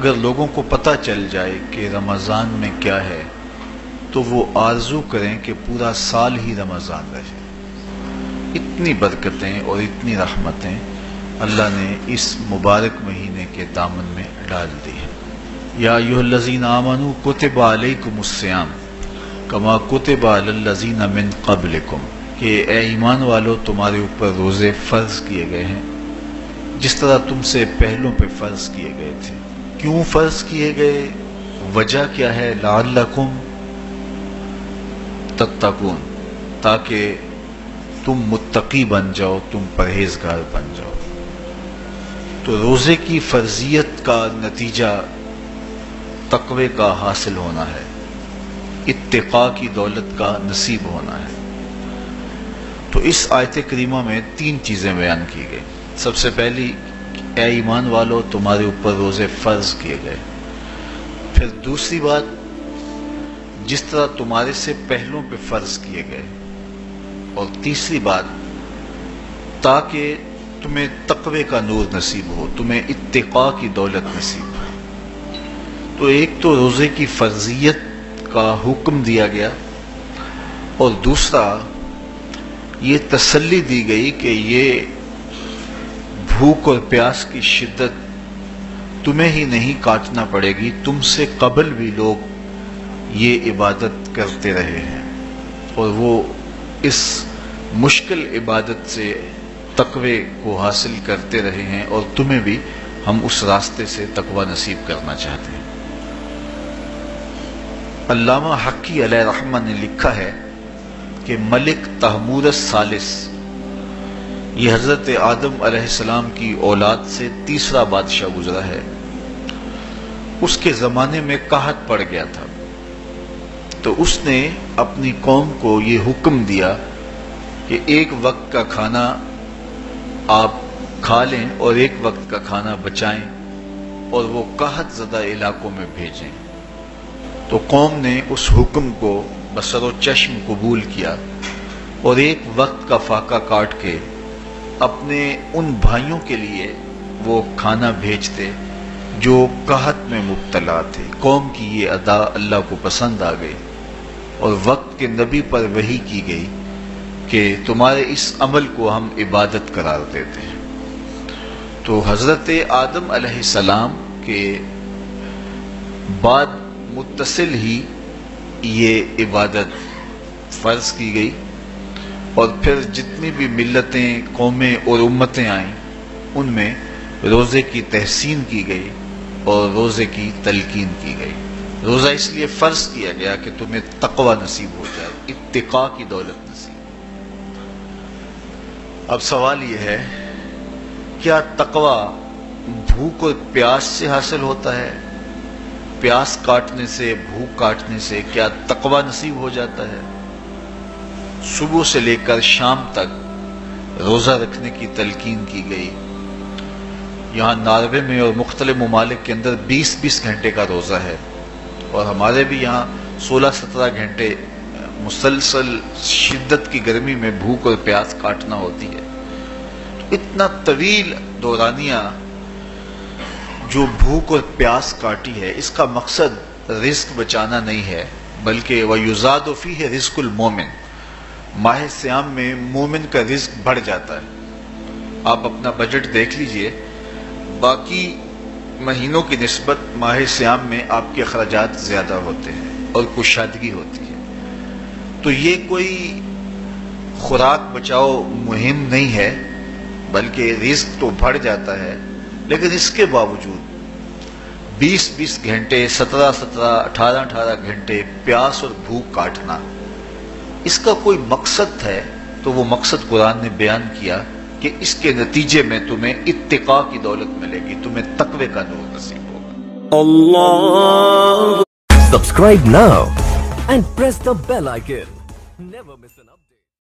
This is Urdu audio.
اگر لوگوں کو پتہ چل جائے کہ رمضان میں کیا ہے تو وہ آرزو کریں کہ پورا سال ہی رمضان رہے۔ اتنی برکتیں اور اتنی رحمتیں اللہ نے اس مبارک مہینے کے دامن میں ڈال دی ہیں۔ یا ایھا الذین آمنوا کتب علیکم الصیام کما کتب علی الذین من قبلکم، کہ اے ایمان والو تمہارے اوپر روزے فرض کیے گئے ہیں جس طرح تم سے پہلوں پہ فرض کیے گئے تھے۔ کیوں فرض کیے گئے؟ وجہ کیا ہے؟ لعلکم تتقون، تاکہ تم متقی بن جاؤ، تم پرہیزگار بن جاؤ۔ تو روزے کی فرضیت کا نتیجہ تقوی کا حاصل ہونا ہے، اتقاء کی دولت کا نصیب ہونا ہے۔ تو اس آیت کریمہ میں 3 چیزیں بیان کی گئی۔ سب سے پہلی، اے ایمان والو تمہارے اوپر روزے فرض کیے گئے۔ پھر دوسری بات، جس طرح تمہارے سے پہلوں پہ فرض کیے گئے۔ اور تیسری بات، تاکہ تمہیں تقوی کا نور نصیب ہو، تمہیں اتقاء کی دولت نصیب ہو۔ تو ایک تو روزے کی فرضیت کا حکم دیا گیا، اور دوسرا یہ تسلی دی گئی کہ یہ بھوک اور پیاس کی شدت تمہیں ہی نہیں کاٹنا پڑے گی، تم سے قبل بھی لوگ یہ عبادت کرتے رہے ہیں اور وہ اس مشکل عبادت سے تقوی کو حاصل کرتے رہے ہیں، اور تمہیں بھی ہم اس راستے سے تقوی نصیب کرنا چاہتے ہیں۔ علامہ حقی علیہ رحمہ نے لکھا ہے کہ ملک تحمورث ثالث، یہ حضرت آدم علیہ السلام کی اولاد سے تیسرا بادشاہ گزرا ہے۔ اس کے زمانے میں قحط پڑ گیا تھا، تو اس نے اپنی قوم کو یہ حکم دیا کہ ایک وقت کا کھانا آپ کھا لیں اور ایک وقت کا کھانا بچائیں اور وہ قحط زدہ علاقوں میں بھیجیں۔ تو قوم نے اس حکم کو بسر و چشم قبول کیا اور ایک وقت کا فاقہ کاٹ کے اپنے ان بھائیوں کے لیے وہ کھانا بھیجتے جو قحط میں مبتلا تھے۔ قوم کی یہ ادا اللہ کو پسند آ گئی، اور وقت کے نبی پر وحی کی گئی کہ تمہارے اس عمل کو ہم عبادت قرار دیتے ہیں۔ تو حضرت آدم علیہ السلام کے بعد متصل ہی یہ عبادت فرض کی گئی، اور پھر جتنی بھی ملتیں، قومیں اور امتیں آئیں ان میں روزے کی تحسین کی گئی اور روزے کی تلقین کی گئی۔ روزہ اس لیے فرض کیا گیا کہ تمہیں تقوی نصیب ہو جائے، اتقاء کی دولت نصیب۔ اب سوال یہ ہے، کیا تقوی بھوک اور پیاس سے حاصل ہوتا ہے؟ پیاس کاٹنے سے، بھوک کاٹنے سے کیا تقوی نصیب ہو جاتا ہے؟ صبح سے لے کر شام تک روزہ رکھنے کی تلقین کی گئی۔ یہاں ناروے میں اور مختلف ممالک کے اندر 20-20 گھنٹے کا روزہ ہے، اور ہمارے بھی یہاں 16-17 گھنٹے مسلسل شدت کی گرمی میں بھوک اور پیاس کاٹنا ہوتی ہے۔ تو اتنا طویل دورانیہ جو بھوک اور پیاس کاٹی ہے، اس کا مقصد رزق بچانا نہیں ہے، بلکہ وَيُزَادُ فِيهِ رِزْقُ الْمُؤْمِنِ، ماہ سیام میں مومن کا رزق بڑھ جاتا ہے۔ آپ اپنا بجٹ دیکھ لیجئے، باقی مہینوں کی نسبت ماہ سیام میں آپ کے اخراجات زیادہ ہوتے ہیں اور کشادگی ہوتی ہے۔ تو یہ کوئی خوراک بچاؤ مہم نہیں ہے، بلکہ رزق تو بڑھ جاتا ہے، لیکن اس کے باوجود 20-20 گھنٹے، 17-17، 18-18 گھنٹے پیاس اور بھوک کاٹنا، اس کا کوئی مقصد ہے تو وہ مقصد قرآن نے بیان کیا کہ اس کے نتیجے میں تمہیں اتقاء کی دولت ملے گی، تمہیں تقوی کا نور نصیب ہوگا۔ Allah. Subscribe now and press the bell icon. Never miss an update.